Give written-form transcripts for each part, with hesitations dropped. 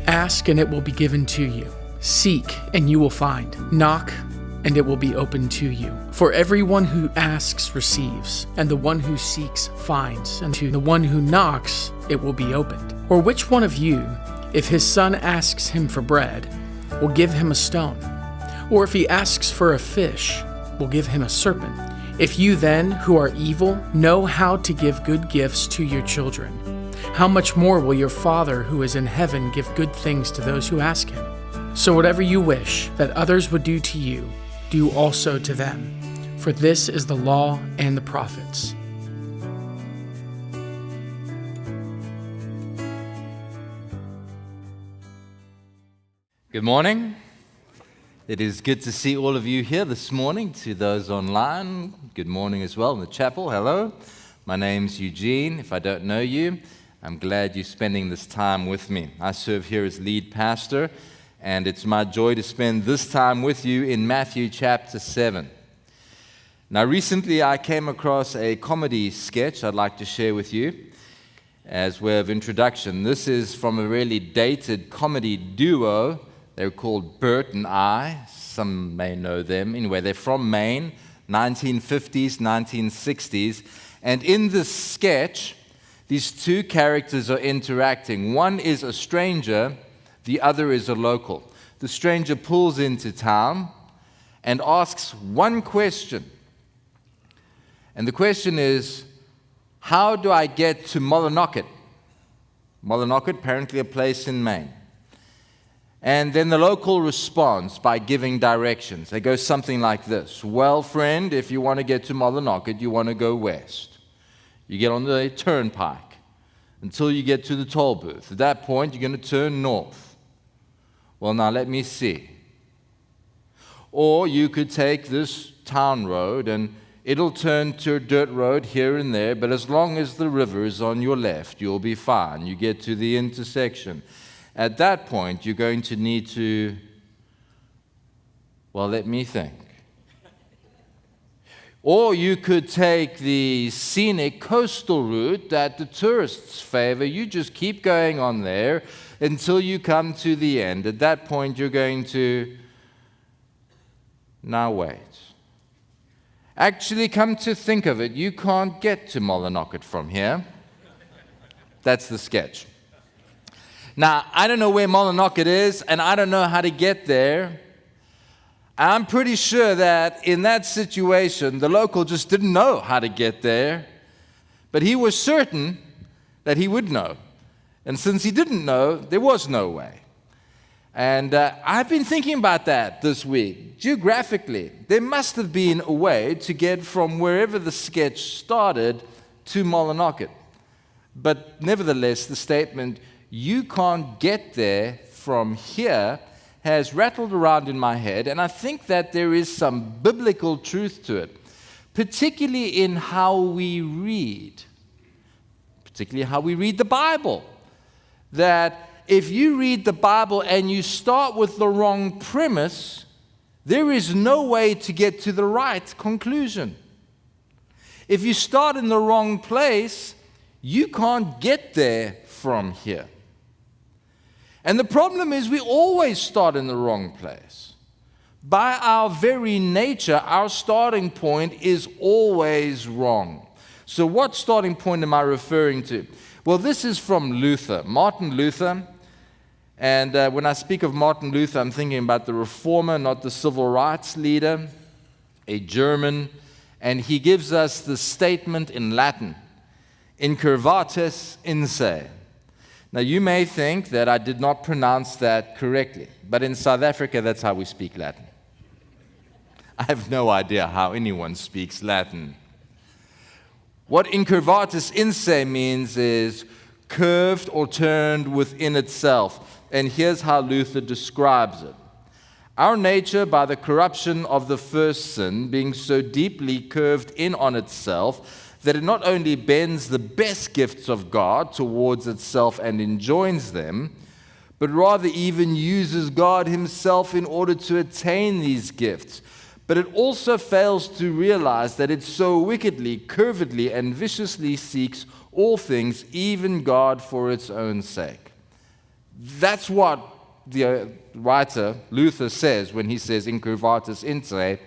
Ask and it will be given to you. Seek and you will find. Knock and it will be opened to you. For everyone who asks receives, and the one who seeks finds, and to the one who knocks it will be opened. Or which one of you, if his son asks him for bread, will give him a stone? Or if he asks for a fish, will give him a serpent? If you then, who are evil, know how to give good gifts to your children, how much more will your Father who is in heaven give good things to those who ask him? So whatever you wish that others would do to you, do also to them, for this is the law and the prophets. Good morning. It is good to see all of you here this morning. To those online, good morning as well in the chapel. Hello. My name's Eugene. If I don't know you, I'm glad you're spending this time with me. I serve here as lead pastor, and it's my joy to spend this time with you in Matthew chapter 7. Now, recently I came across a comedy sketch I'd like to share with you as way of introduction. This is from a really dated comedy duo. They're called Bert and I. Some may know them. Anyway, they're from Maine, 1950s, 1960s. And in this sketch, these two characters are interacting. One is a stranger, the other is a local. The stranger pulls into town and asks one question. And the question is, how do I get to Mollinocket? Mollinocket, apparently a place in Maine. And then the local responds by giving directions. They go something like this. Well, friend, if you want to get to Mollinocket, you want to go west. You get on the turnpike until you get to the toll booth. At that point, you're going to turn north. Well, now let me see. Or you could take this town road and it'll turn to a dirt road here and there, but as long as the river is on your left, you'll be fine. You get to the intersection. At that point, you're going to need to, well, let me think. Or you could take the scenic coastal route that the tourists favor. You just keep going on there until you come to the end. At that point, you're going to, now wait. Actually, come to think of it, you can't get to Mollinocket from here. That's the sketch. Now, I don't know where Mollinocket is, and I don't know how to get there. I'm pretty sure that in that situation, the local just didn't know how to get there, but he was certain that he would know. And since he didn't know, there was no way. And I've been thinking about that this week. Geographically, there must have been a way to get from wherever the sketch started to Mollinocket. But nevertheless, the statement, you can't get there from here, has rattled around in my head, and I think that there is some biblical truth to it, particularly in how we read the Bible. That if you read the Bible and you start with the wrong premise, there is no way to get to the right conclusion. If you start in the wrong place, you can't get there from here. And the problem is we always start in the wrong place. By our very nature, our starting point is always wrong. So what starting point am I referring to? Well, this is from Luther, Martin Luther. And when I speak of Martin Luther, I'm thinking about the reformer, not the civil rights leader, a German. And he gives us the statement in Latin, incurvatus in se. Now, you may think that I did not pronounce that correctly, but in South Africa, that's how we speak Latin. I have no idea how anyone speaks Latin. What incurvatus in se means is curved or turned within itself. And here's how Luther describes it. Our nature, by the corruption of the first sin, being so deeply curved in on itself, that it not only bends the best gifts of God towards itself and enjoins them, but rather even uses God himself in order to attain these gifts. But it also fails to realize that it so wickedly, curvedly, and viciously seeks all things, even God, for its own sake. That's what the writer Luther says when he says, incurvatus inter,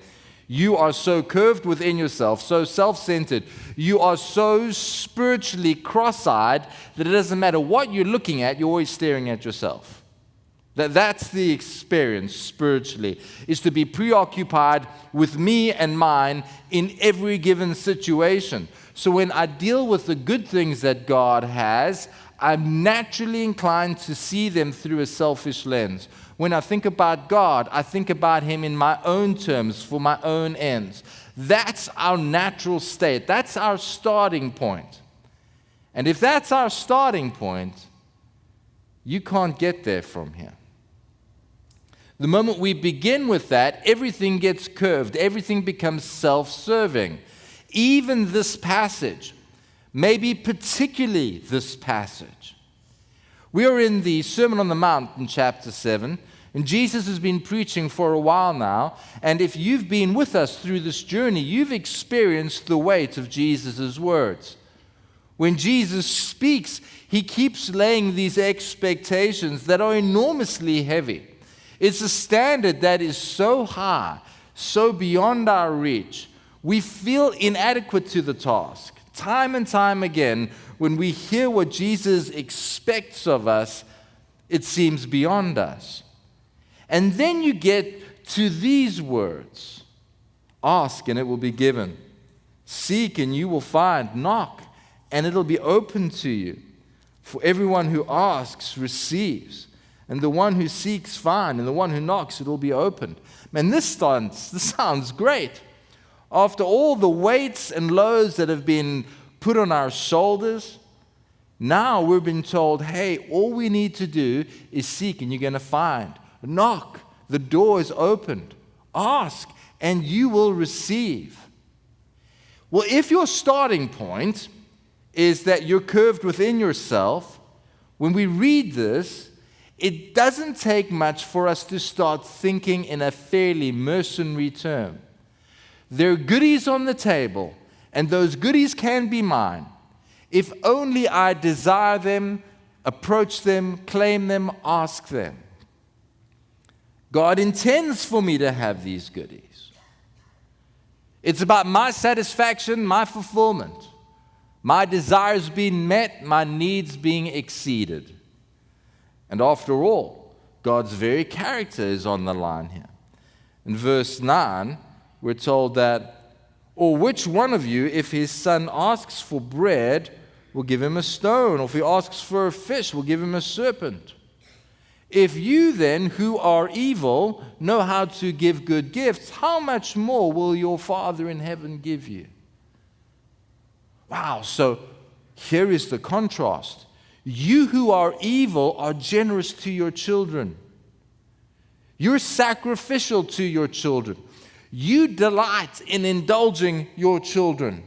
you are so curved within yourself, so self-centered, you are so spiritually cross-eyed that it doesn't matter what you're looking at, you're always staring at yourself. That's the experience spiritually, is to be preoccupied with me and mine in every given situation. So when I deal with the good things that God has, I'm naturally inclined to see them through a selfish lens. When I think about God, I think about Him in my own terms, for my own ends. That's our natural state. That's our starting point. And if that's our starting point, you can't get there from here. The moment we begin with that, everything gets curved. Everything becomes self-serving. Even this passage, maybe particularly this passage. We are in the Sermon on the Mount in chapter 7, and Jesus has been preaching for a while now, and if you've been with us through this journey, you've experienced the weight of Jesus' words. When Jesus speaks, He keeps laying these expectations that are enormously heavy. It's a standard that is so high, so beyond our reach, we feel inadequate to the task. Time and time again, when we hear what Jesus expects of us, it seems beyond us. And then you get to these words: ask and it will be given. Seek and you will find. Knock and it'll be open to you. For everyone who asks receives. And the one who seeks finds. And the one who knocks, it will be opened. Man, this sounds great. After all the weights and loads that have been put on our shoulders, now we're being told, hey, all we need to do is seek and you're going to find. Knock, the door is opened. Ask, and you will receive. Well, if your starting point is that you're curved within yourself, when we read this, it doesn't take much for us to start thinking in a fairly mercenary term. There are goodies on the table, and those goodies can be mine. If only I desire them, approach them, claim them, ask them. God intends for me to have these goodies. It's about my satisfaction, my fulfillment, my desires being met, my needs being exceeded. And after all, God's very character is on the line here. In verse 9, we're told that, or which one of you, if his son asks for bread, will give him a stone, or if he asks for a fish, will give him a serpent? If you then, who are evil, know how to give good gifts, how much more will your Father in heaven give you? Wow, so here is the contrast. You who are evil are generous to your children. You're sacrificial to your children. You delight in indulging your children.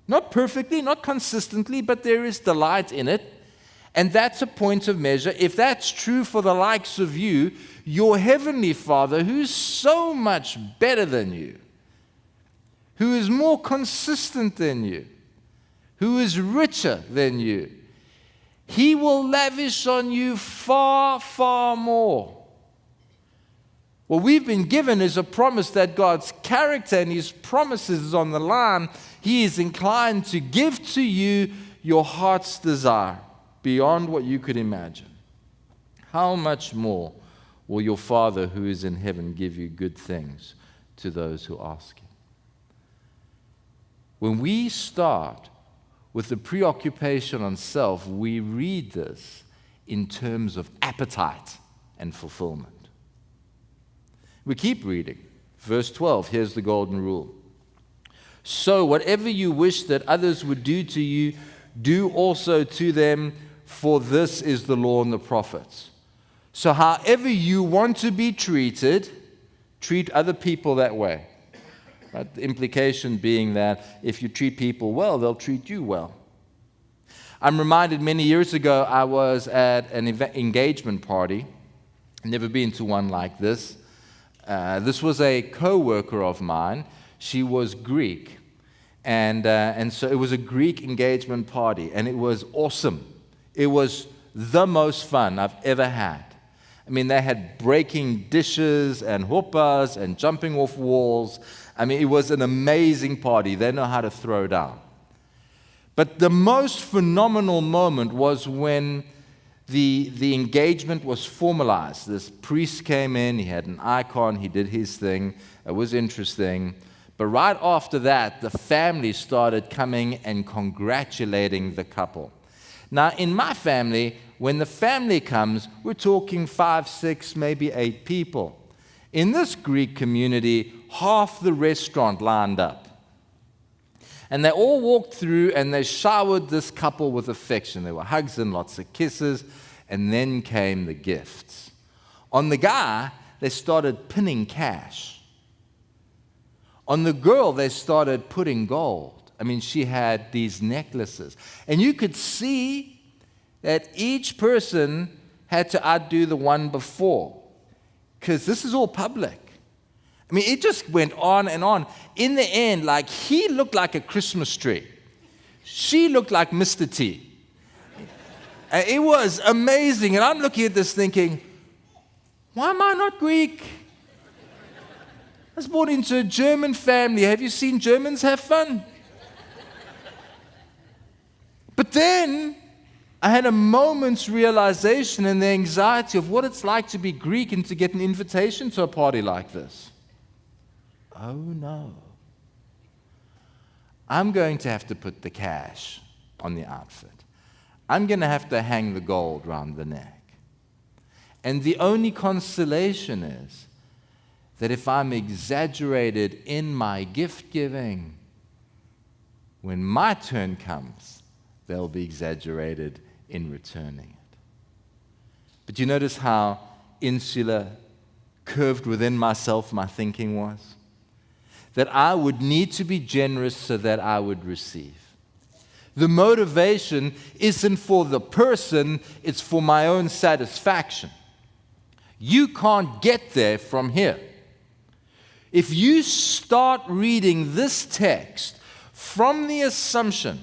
Not perfectly, not consistently, but there is delight in it. And that's a point of measure. If that's true for the likes of you, your heavenly Father, who's so much better than you, who is more consistent than you, who is richer than you, He will lavish on you far, far more. What we've been given is a promise that God's character and His promises is on the line. He is inclined to give to you your heart's desire beyond what you could imagine. How much more will your Father who is in heaven give you good things to those who ask Him? When we start with the preoccupation on self, we read this in terms of appetite and fulfillment. We keep reading. Verse 12, here's the golden rule. So whatever you wish that others would do to you, do also to them, for this is the law and the prophets. So however you want to be treated, treat other people that way. Right? The implication being that if you treat people well, they'll treat you well. I'm reminded many years ago I was at an engagement party. Never been to one like this. This was a co-worker of mine. She was Greek. And so it was a Greek engagement party, and it was awesome. It was the most fun I've ever had. I mean, they had breaking dishes and hoopahs and jumping off walls. I mean, it was an amazing party. They know how to throw down. But the most phenomenal moment was when the engagement was formalized. This priest came in, he had an icon, he did his thing. It was interesting. But right after that, the family started coming and congratulating the couple. Now, in my family, when the family comes, we're talking 5, 6, maybe 8 people. In this Greek community, half the restaurant lined up. And they all walked through and they showered this couple with affection. There were hugs and lots of kisses, and then came the gifts. On the guy, they started pinning cash. On the girl, they started putting gold. I mean, she had these necklaces. And you could see that each person had to outdo the one before, because this is all public. I mean, it just went on and on. In the end, like, he looked like a Christmas tree. She looked like Mr. T. And it was amazing. And I'm looking at this thinking, why am I not Greek? I was born into a German family. Have you seen Germans have fun? But then I had a moment's realization and the anxiety of what it's like to be Greek and to get an invitation to a party like this. Oh no. I'm going to have to put the cash on the outfit. I'm going to have to hang the gold round the neck. And the only consolation is that if I'm exaggerated in my gift giving, when my turn comes, they'll be exaggerated in returning it. But you notice how insular, curved within myself my thinking was? That I would need to be generous so that I would receive. The motivation isn't for the person, it's for my own satisfaction. You can't get there from here. If you start reading this text from the assumption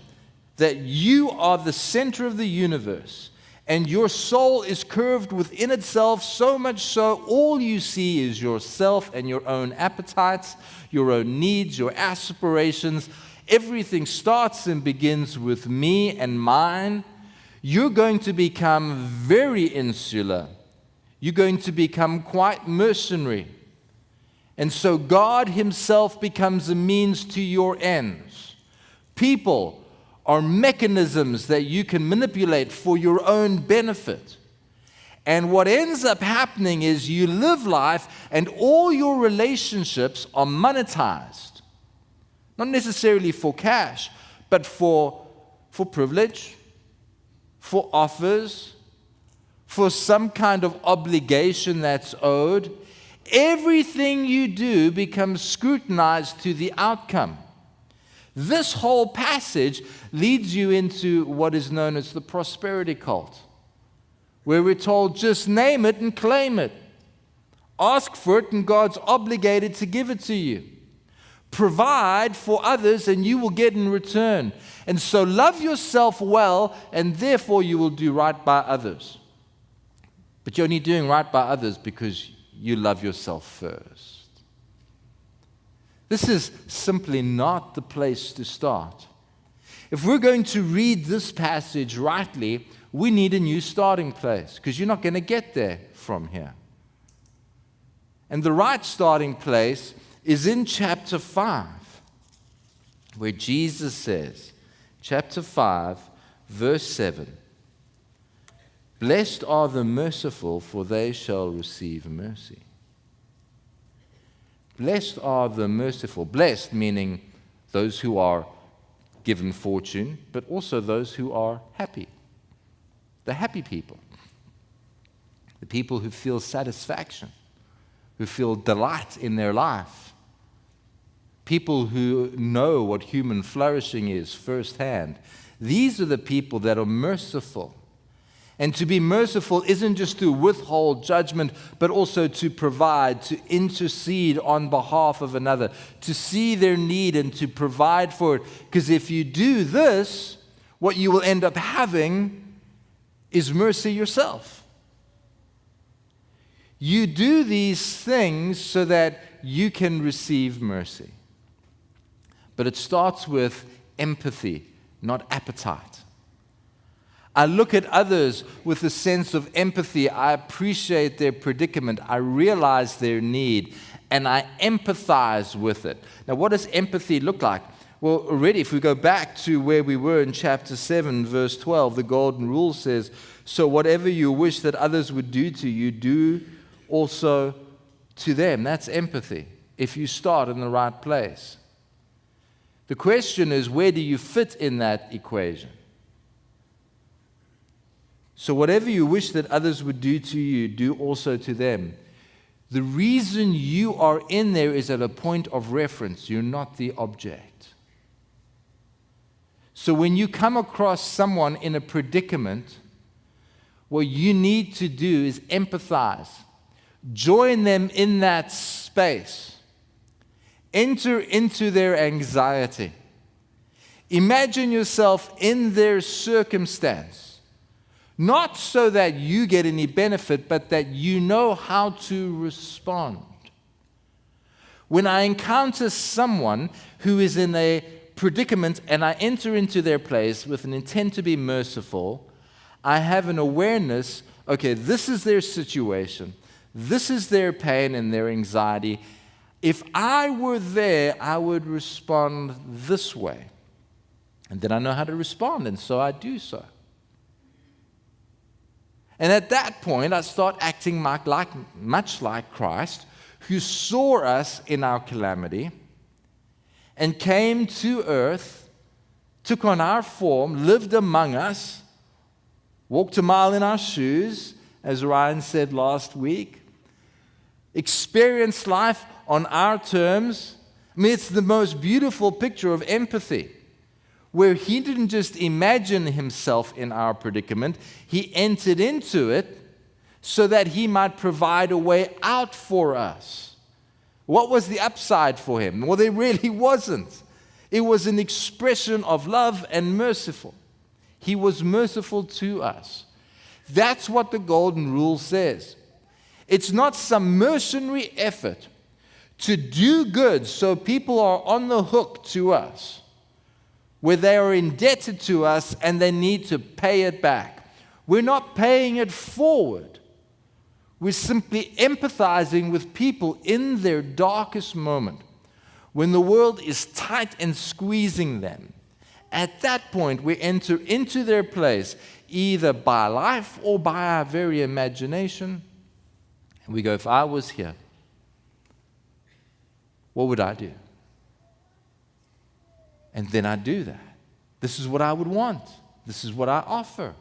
that you are the center of the universe and your soul is curved within itself, so much so all you see is yourself and your own appetites, your own needs, your aspirations. Everything starts and begins with me and mine. You're going to become very insular. You're going to become quite mercenary. And so God Himself becomes a means to your ends. People are mechanisms that you can manipulate for your own benefit. And what ends up happening is you live life and all your relationships are monetized. Not necessarily for cash, but for privilege, for offers, for some kind of obligation that's owed. Everything you do becomes scrutinized to the outcome. This whole passage leads you into what is known as the prosperity cult, where we're told just name it and claim it. Ask for it and God's obligated to give it to you. Provide for others and you will get in return. And so love yourself well and therefore you will do right by others. But you're only doing right by others because you love yourself first. This is simply not the place to start. If we're going to read this passage rightly, we need a new starting place because you're not going to get there from here. And the right starting place is in chapter 5, where Jesus says, chapter 5, verse 7, "Blessed are the merciful, for they shall receive mercy." Blessed are the merciful. Blessed meaning those who are given fortune, but also those who are happy. The happy people. The people who feel satisfaction, who feel delight in their life. People who know what human flourishing is firsthand. These are the people that are merciful. And to be merciful isn't just to withhold judgment, but also to provide, to intercede on behalf of another, to see their need and to provide for it. Because if you do this, what you will end up having is mercy yourself. You do these things so that you can receive mercy. But it starts with empathy, not appetite. I look at others with a sense of empathy. I appreciate their predicament. I realize their need, and I empathize with it. Now, what does empathy look like? Well, already, if we go back to where we were in chapter 7, verse 12, the golden rule says, "So whatever you wish that others would do to you, do also to them." That's empathy, if you start in the right place. The question is, where do you fit in that equation? So whatever you wish that others would do to you, do also to them. The reason you are in there is at a point of reference. You're not the object. So when you come across someone in a predicament, what you need to do is empathize. Join them in that space. Enter into their anxiety. Imagine yourself in their circumstance. Not so that you get any benefit, but that you know how to respond. When I encounter someone who is in a predicament and I enter into their place with an intent to be merciful, I have an awareness, okay, this is their situation. This is their pain and their anxiety. If I were there, I would respond this way. And then I know how to respond, and so I do so. And at that point, I start acting much like Christ, who saw us in our calamity and came to earth, took on our form, lived among us, walked a mile in our shoes, as Ryan said last week, experienced life on our terms. I mean, it's the most beautiful picture of empathy, where he didn't just imagine himself in our predicament, he entered into it so that he might provide a way out for us. What was the upside for him? Well, there really wasn't. It was an expression of love and merciful. He was merciful to us. That's what the golden rule says. It's not some mercenary effort to do good so people are on the hook to us, where they are indebted to us and they need to pay it back. We're not paying it forward. We're simply empathizing with people in their darkest moment, when the world is tight and squeezing them. At that point, we enter into their place, either by life or by our very imagination. And we go, if I was here, what would I do? And then I do that. This is what I would want. This is what I offer.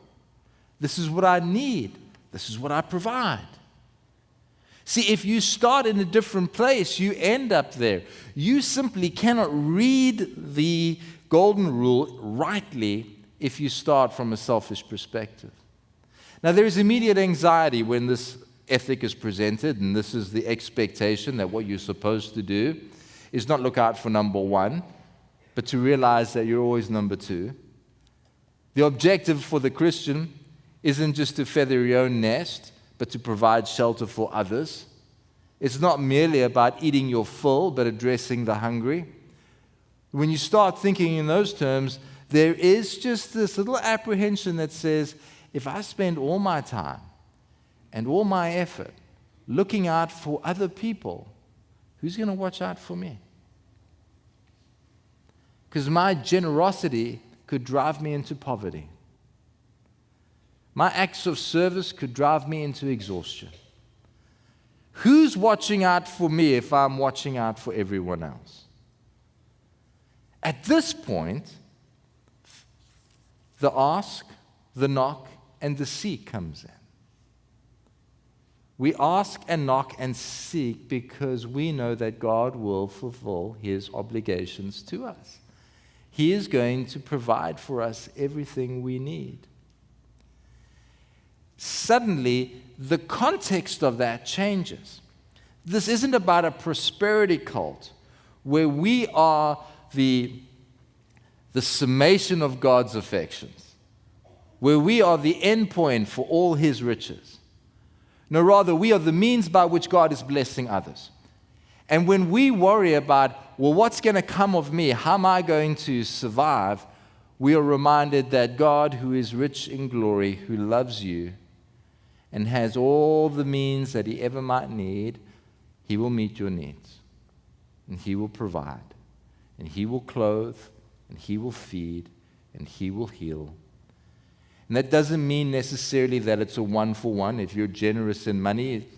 This is what I need. This is what I provide. See, if you start in a different place, you end up there. You simply cannot read the golden rule rightly if you start from a selfish perspective. Now, there is immediate anxiety when this ethic is presented, and this is the expectation that what you're supposed to do is not look out for number one, but to realize that you're always number two. The objective for the Christian isn't just to feather your own nest, but to provide shelter for others. It's not merely about eating your fill, but addressing the hungry. When you start thinking in those terms, there is just this little apprehension that says, if I spend all my time and all my effort looking out for other people, who's going to watch out for me? Because my generosity could drive me into poverty. My acts of service could drive me into exhaustion. Who's watching out for me if I'm watching out for everyone else? At this point, the ask, the knock, and the seek comes in. We ask and knock and seek because we know that God will fulfill His obligations to us. He is going to provide for us everything we need. Suddenly, the context of that changes. This isn't about a prosperity cult where we are the summation of God's affections. where we are the end point for all His riches. No, rather, we are the means by which God is blessing others. And when we worry about, well, what's going to come of me? How am I going to survive? We are reminded that God, who is rich in glory, who loves you and has all the means that He ever might need, He will meet your needs. And He will provide. And He will clothe. And He will feed. And He will heal. And that doesn't mean necessarily that it's a one-for-one. If you're generous in money,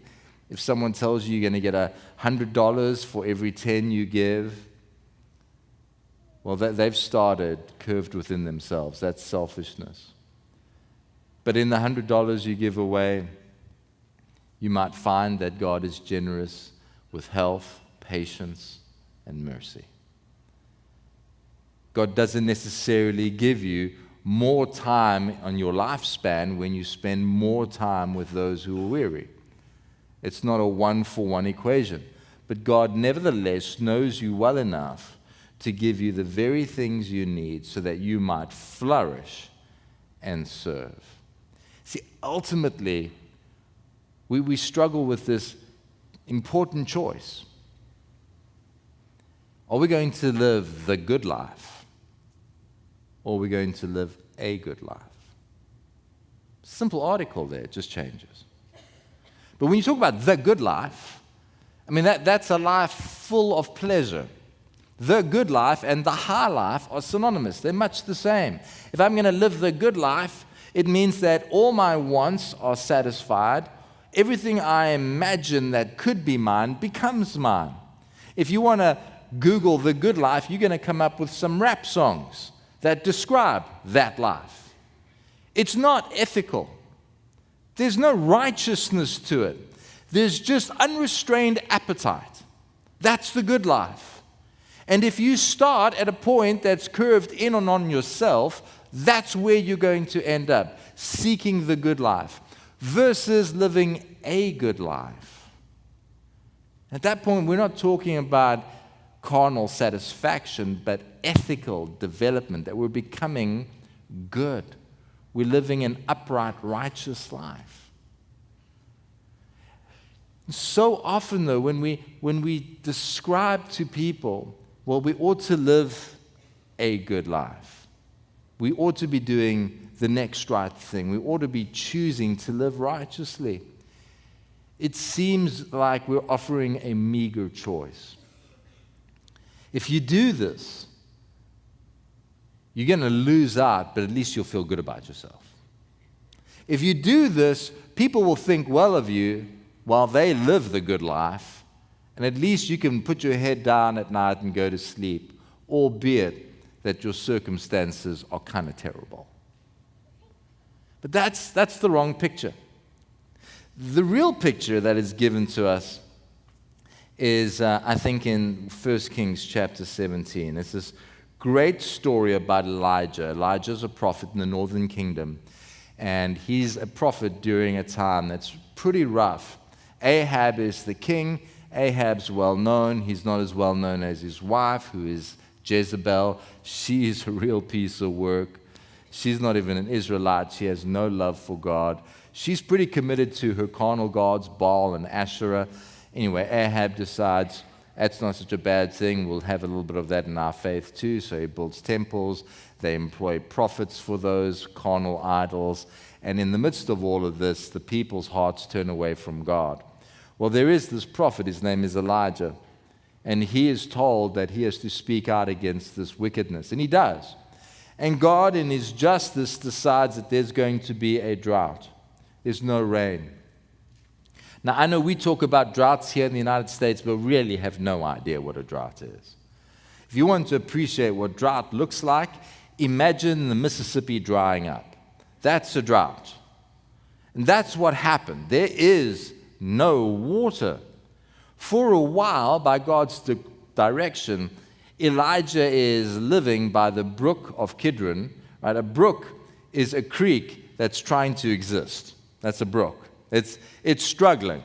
if someone tells you you're going to get $100 for every 10 you give, well, they've started curved within themselves. That's selfishness. But in the $100 you give away, you might find that God is generous with health, patience, and mercy. God doesn't necessarily give you more time on your lifespan when you spend more time with those who are weary. It's not a one-for-one equation. But God nevertheless knows you well enough to give you the very things you need so that you might flourish and serve. See, ultimately, we struggle with this important choice. Are we going to live the good life? Or are we going to live a good life? Simple article there, it just changes. But when you talk about the good life, I mean, that's a life full of pleasure. The good life and the high life are synonymous. They're much the same. If I'm going to live the good life, it means that all my wants are satisfied. Everything I imagine that could be mine becomes mine. If you want to Google the good life, you're going to come up with some rap songs that describe that life. It's not ethical. There's no righteousness to it. There's just unrestrained appetite. That's the good life. And if you start at a point that's curved in on yourself, that's where you're going to end up, seeking the good life versus living a good life. At that point, we're not talking about carnal satisfaction, but ethical development, that we're becoming good. We're living an upright, righteous life. So often, though, when we describe to people, well, we ought to live a good life. We ought to be doing the next right thing. We ought to be choosing to live righteously. It seems like we're offering a meager choice. If you do this, you're going to lose out, but at least you'll feel good about yourself. If you do this, people will think well of you while they live the good life, and at least you can put your head down at night and go to sleep, albeit that your circumstances are kind of terrible. But that's the wrong picture. The real picture that is given to us is, I think, in 1 Kings chapter 17. It's this great story about Elijah. Elijah's a prophet in the northern kingdom, and he's a prophet during a time that's pretty rough. Ahab is the king. Ahab's well known. He's not as well known as his wife, who is Jezebel. She is a real piece of work. She's not even an Israelite. She has no love for God. She's pretty committed to her carnal gods, Baal and Asherah. Anyway, Ahab decides that's not such a bad thing. We'll have a little bit of that in our faith too. So he builds temples. They employ prophets for those carnal idols. And in the midst of all of this, the people's hearts turn away from God. Well, there is this prophet. His name is Elijah. And he is told that he has to speak out against this wickedness. And he does. And God, in his justice, decides that there's going to be a drought. There's no rain. Now, I know we talk about droughts here in the United States, but really have no idea what a drought is. If you want to appreciate what drought looks like, imagine the Mississippi drying up. That's a drought. And that's what happened. There is no water. For a while, by God's direction, Elijah is living by the brook of Kidron. Right? A brook is a creek that's trying to exist. That's a brook. It's struggling.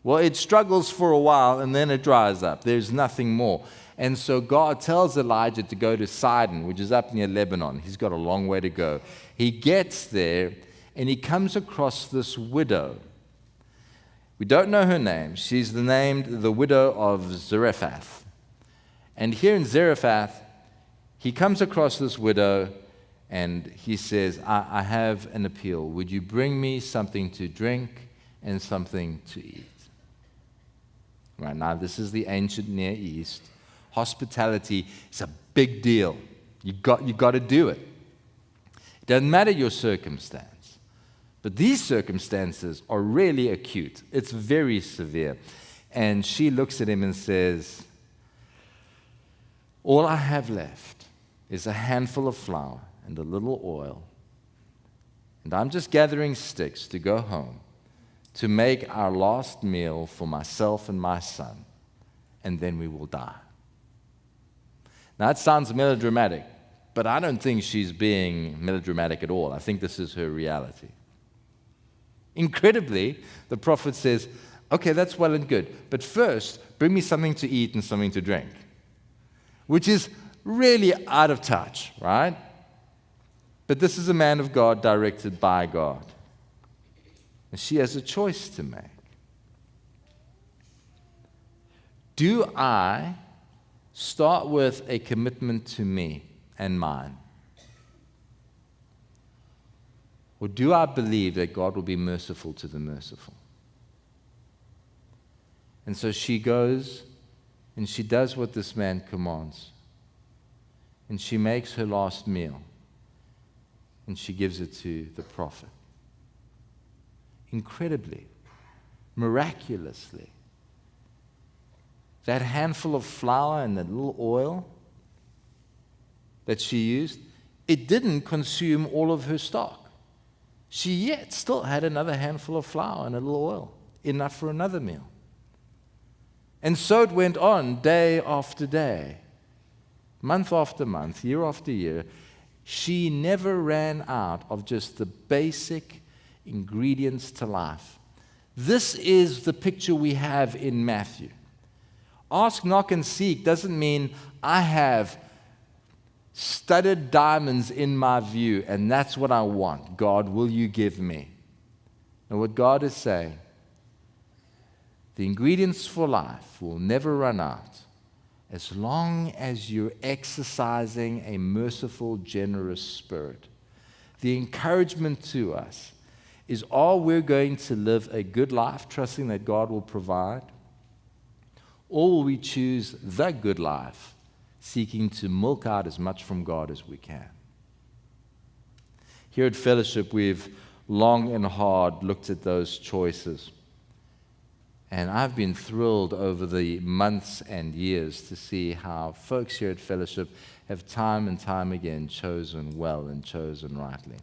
Well, it struggles for a while, and then it dries up. There's nothing more. And so God tells Elijah to go to Sidon, which is up near Lebanon. He's got a long way to go. He gets there, and he comes across this widow. We don't know her name. She's named the widow of Zarephath. And here in Zarephath, he comes across this widow, and he says, I have an appeal. Would you bring me something to drink and something to eat? Right now, this is the ancient Near East. Hospitality is a big deal. You got to do it. It doesn't matter your circumstance. But these circumstances are really acute. It's very severe. And she looks at him and says, all I have left is a handful of flour and a little oil. And I'm just gathering sticks to go home to make our last meal for myself and my son. And then we will die. Now, that sounds melodramatic, but I don't think she's being melodramatic at all. I think this is her reality. Incredibly, the prophet says, okay, that's well and good, but first, bring me something to eat and something to drink, which is really out of touch, right? But this is a man of God directed by God. And she has a choice to make. Do I start with a commitment to me and mine? Or do I believe that God will be merciful to the merciful? And so she goes and she does what this man commands. And she makes her last meal. And she gives it to the prophet. Incredibly, miraculously, that handful of flour and that little oil that she used, it didn't consume all of her stock. She yet still had another handful of flour and a little oil, enough for another meal. And so it went on day after day, month after month, year after year. She never ran out of just the basic ingredients to life. This is the picture we have in Matthew. Ask, knock, and seek doesn't mean I have studded diamonds in my view and that's what I want. God, will you give me? And what God is saying, the ingredients for life will never run out as long as you're exercising a merciful, generous spirit. The encouragement to us is, are we going to live a good life, trusting that God will provide? Or will we choose the good life, seeking to milk out as much from God as we can? Here at Fellowship, we've long and hard looked at those choices. And I've been thrilled over the months and years to see how folks here at Fellowship have time and time again chosen well and chosen rightly.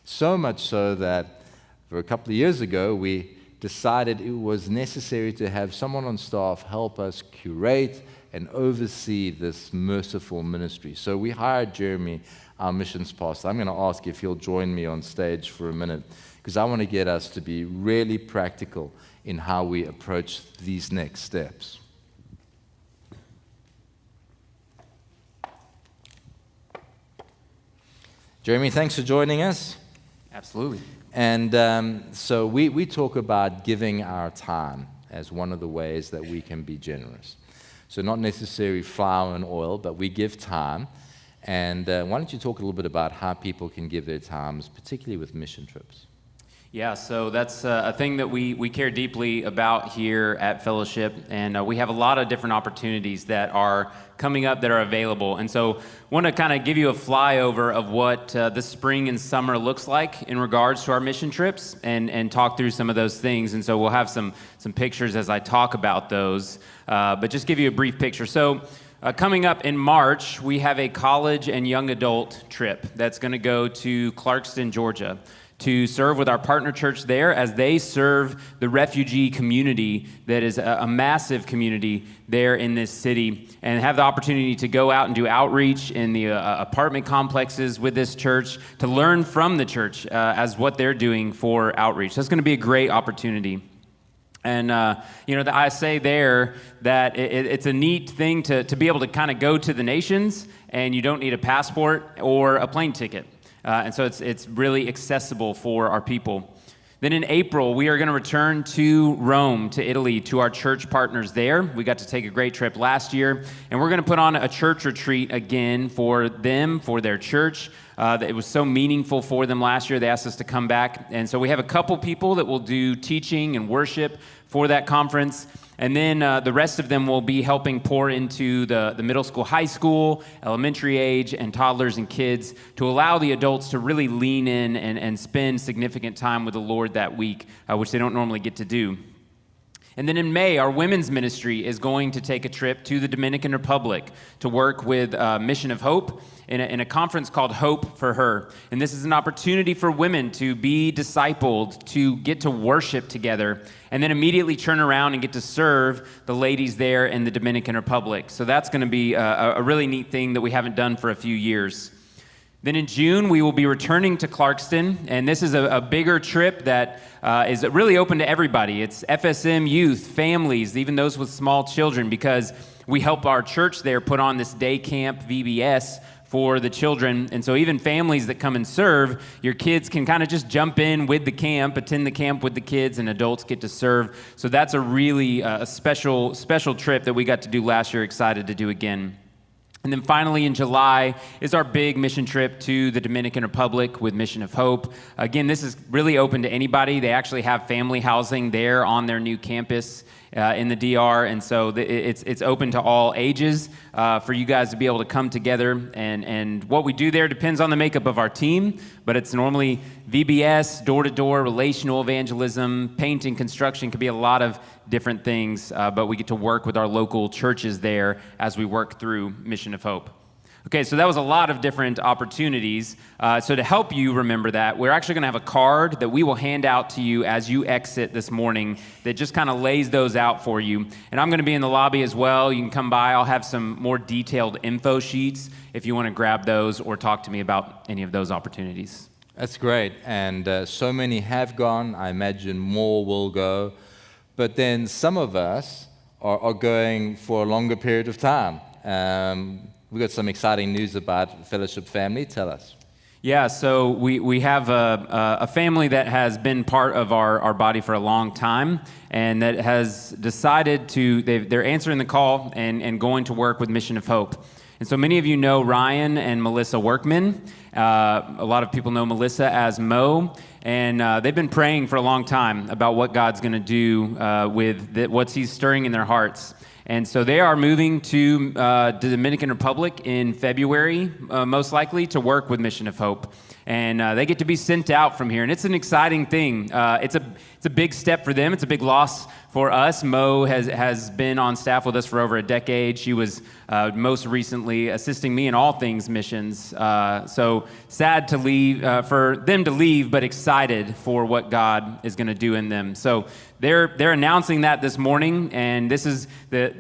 So much so that for a couple of years ago, we decided it was necessary to have someone on staff help us curate and oversee this merciful ministry. So we hired Jeremy, our missions pastor. I'm going to ask if he'll join me on stage for a minute, because I want to get us to be really practical in how we approach these next steps. Jeremy, thanks for joining us. Absolutely. And so we talk about giving our time as one of the ways that we can be generous. So not necessarily flour and oil, but we give time. And why don't you talk a little bit about how people can give their times, particularly with mission trips? Yeah, so that's a thing that we care deeply about here at Fellowship, and we have a lot of different opportunities that are coming up that are available. And so want to kind of give you a flyover of what the spring and summer looks like in regards to our mission trips and talk through some of those things. And so we'll have some pictures as I talk about those, but just give you a brief picture. So coming up in March, we have a college and young adult trip that's going to go to Clarkston, Georgia, to serve with our partner church there as they serve the refugee community that is a massive community there in this city, and have the opportunity to go out and do outreach in the apartment complexes with this church, to learn from the church as what they're doing for outreach. That's going to be a great opportunity. And, I say there that it's a neat thing to be able to kind of go to the nations, and you don't need a passport or a plane ticket. And so it's really accessible for our people. Then in April, we are going to return to Rome, to Italy, to our church partners there. We got to take a great trip last year, and we're going to put on a church retreat again for them, for their church. It was so meaningful for them last year. They asked us to come back. And so we have a couple people that will do teaching and worship for that conference. And then the rest of them will be helping pour into the middle school, high school, elementary age, and toddlers and kids to allow the adults to really lean in and spend significant time with the Lord that week, which they don't normally get to do. And then in May, our women's ministry is going to take a trip to the Dominican Republic to work with Mission of Hope in a conference called Hope for Her. And this is an opportunity for women to be discipled, to get to worship together, and then immediately turn around and get to serve the ladies there in the Dominican Republic. So that's going to be a really neat thing that we haven't done for a few years. Then in June, we will be returning to Clarkston, and this is a bigger trip that is really open to everybody. It's FSM youth, families, even those with small children, because we help our church there put on this day camp VBS for the children. And so even families that come and serve, your kids can kind of just jump in with the camp, attend the camp with the kids, and adults get to serve. So that's a really special trip that we got to do last year, excited to do again. And then finally in July is our big mission trip to the Dominican Republic with Mission of Hope. Again, this is really open to anybody. They actually have family housing there on their new campus in the DR, and so it's open to all ages for you guys to be able to come together. And what we do there depends on the makeup of our team, but it's normally VBS, door-to-door, relational evangelism, painting, construction, could be a lot of different things, but we get to work with our local churches there as we work through Mission of Hope. Okay, so that was a lot of different opportunities. So to help you remember that, we're actually going to have a card that we will hand out to you as you exit this morning that just kind of lays those out for you. And I'm going to be in the lobby as well. You can come by. I'll have some more detailed info sheets if you want to grab those or talk to me about any of those opportunities. That's great. And so many have gone. I imagine more will go. But then some of us are going for a longer period of time. We've got some exciting news about Fellowship Family. Tell us. Yeah, so we have a family that has been part of our body for a long time, and that has decided they're answering the call and going to work with Mission of Hope. And so many of you know Ryan and Melissa Workman. A lot of people know Melissa as Mo, and they've been praying for a long time about what God's going to do with what He's stirring in their hearts. And so they are moving to the Dominican Republic in February, most likely, to work with Mission of Hope. And they get to be sent out from here. And it's an exciting thing. It's a big step for them. It's a big loss for us. Mo has been on staff with us for over a decade. She was most recently assisting me in all things missions. So sad to leave, for them to leave, but excited for what God is going to do in them. So they're announcing that this morning, and this is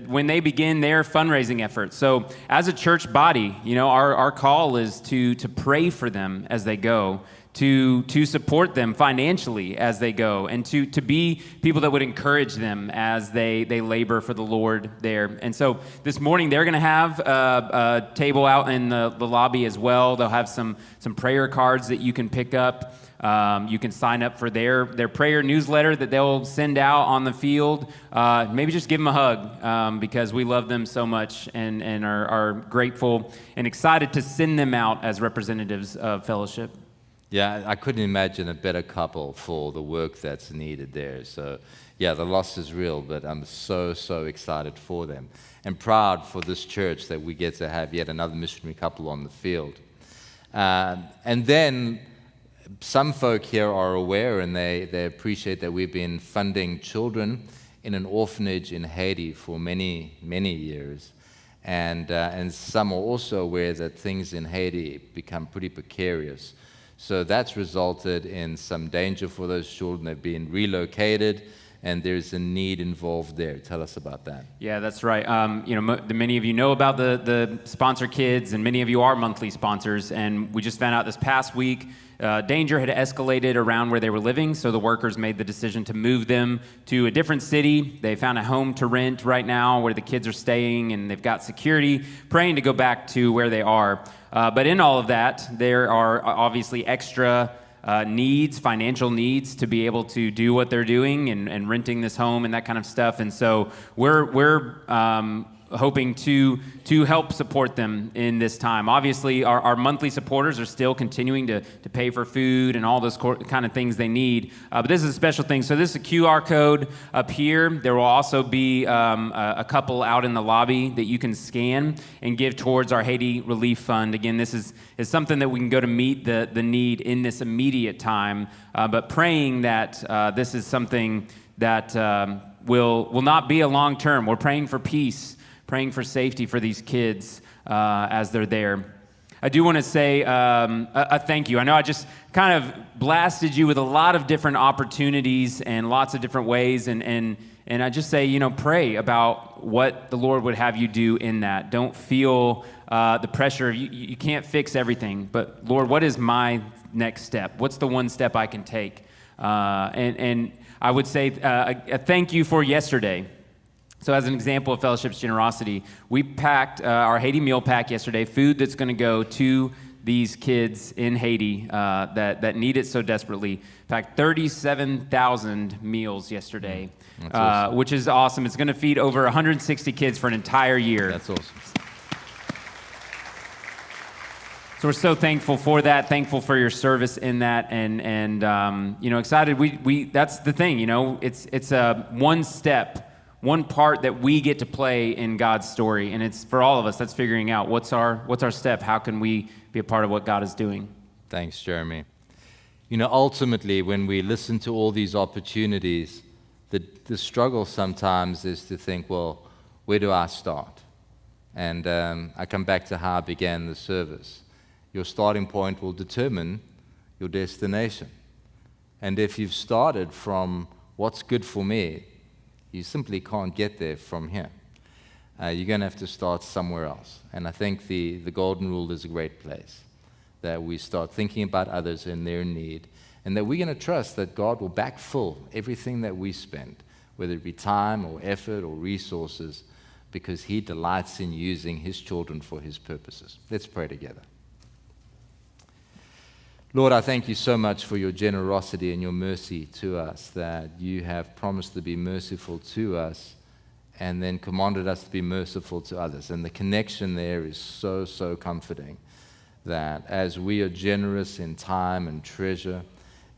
when they begin their fundraising efforts. So as a church body, our call is to pray for them as they go, to support them financially as they go, and to be people that would encourage them as they labor for the Lord there. And so this morning they're going to have a table out in the lobby as well. They'll have some prayer cards that you can pick up. You can sign up for their prayer newsletter that they'll send out on the field. Maybe just give them a hug because we love them so much and are grateful and excited to send them out as representatives of Fellowship. Yeah, I couldn't imagine a better couple for the work that's needed there. So, yeah, the loss is real, but I'm so excited for them and proud for this church that we get to have yet another missionary couple on the field. And then some folk here are aware and they appreciate that we've been funding children in an orphanage in Haiti for many years. And some are also aware that things in Haiti become pretty precarious. So that's resulted in some danger for those children. They've been relocated, and there's a need involved there. Tell us about that. Yeah, that's right. Many of you know about the Sponsor Kids, and many of you are monthly sponsors. And we just found out this past week, danger had escalated around where they were living, so the workers made the decision to move them to a different city. They found a home to rent right now where the kids are staying, and they've got security, praying to go back to where they are. But in all of that, there are obviously extra needs, financial needs, to be able to do what they're doing and renting this home and that kind of stuff. And so we're hoping to help support them in this time. Obviously, our monthly supporters are still continuing to pay for food and all those kind of things they need. But this is a special thing. So this is a QR code up here. There will also be a couple out in the lobby that you can scan and give towards our Haiti Relief Fund. Again, this is something that we can go to meet the need in this immediate time, but praying that this is something that will not be a long term. We're praying for peace, praying for safety for these kids as they're there. I do want to say a thank you. I know I just kind of blasted you with a lot of different opportunities and lots of different ways, and I just say, pray about what the Lord would have you do in that. Don't feel the pressure. You can't fix everything, but Lord, what is my next step? What's the one step I can take? And I would say a thank you for yesterday. So as an example of Fellowship's generosity, we packed our Haiti meal pack yesterday, food that's going to go to these kids in Haiti that need it so desperately. Packed 37,000 meals yesterday, awesome. Which is awesome. It's going to feed over 160 kids for an entire year. That's awesome. So we're so thankful for that, thankful for your service in that, and excited. We that's the thing, it's a one step, one part that we get to play in God's story, and it's for all of us. That's figuring out what's our step. How can we be a part of what God is doing? Thanks, Jeremy. Ultimately, when we listen to all these opportunities, the struggle sometimes is to think, well, where do I start? And I come back to how I began the service. Your starting point will determine your destination. And if you've started from what's good for me, you simply can't get there from here. You're going to have to start somewhere else. And I think the golden rule is a great place, that we start thinking about others and their need, and that we're going to trust that God will backfill everything that we spend, whether it be time or effort or resources, because He delights in using His children for His purposes. Let's pray together. Lord, I thank you so much for your generosity and your mercy to us, that you have promised to be merciful to us and then commanded us to be merciful to others. And the connection there is so, so comforting, that as we are generous in time and treasure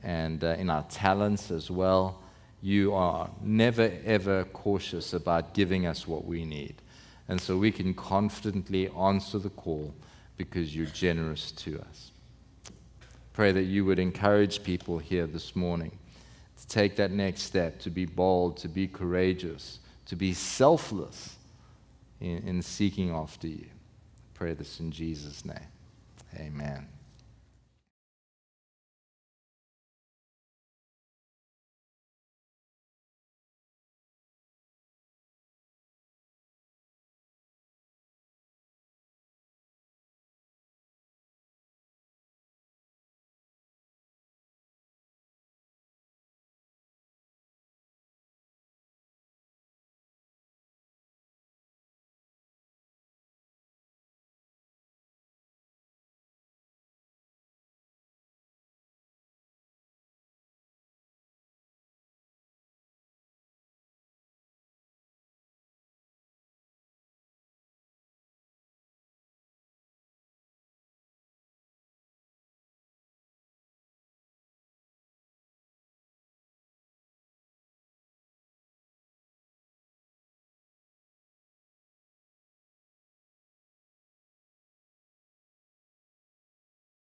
and in our talents as well, you are never, ever cautious about giving us what we need. And so we can confidently answer the call because you're generous to us. Pray that you would encourage people here this morning to take that next step, to be bold, to be courageous, to be selfless in seeking after you. Pray this in Jesus' name. Amen.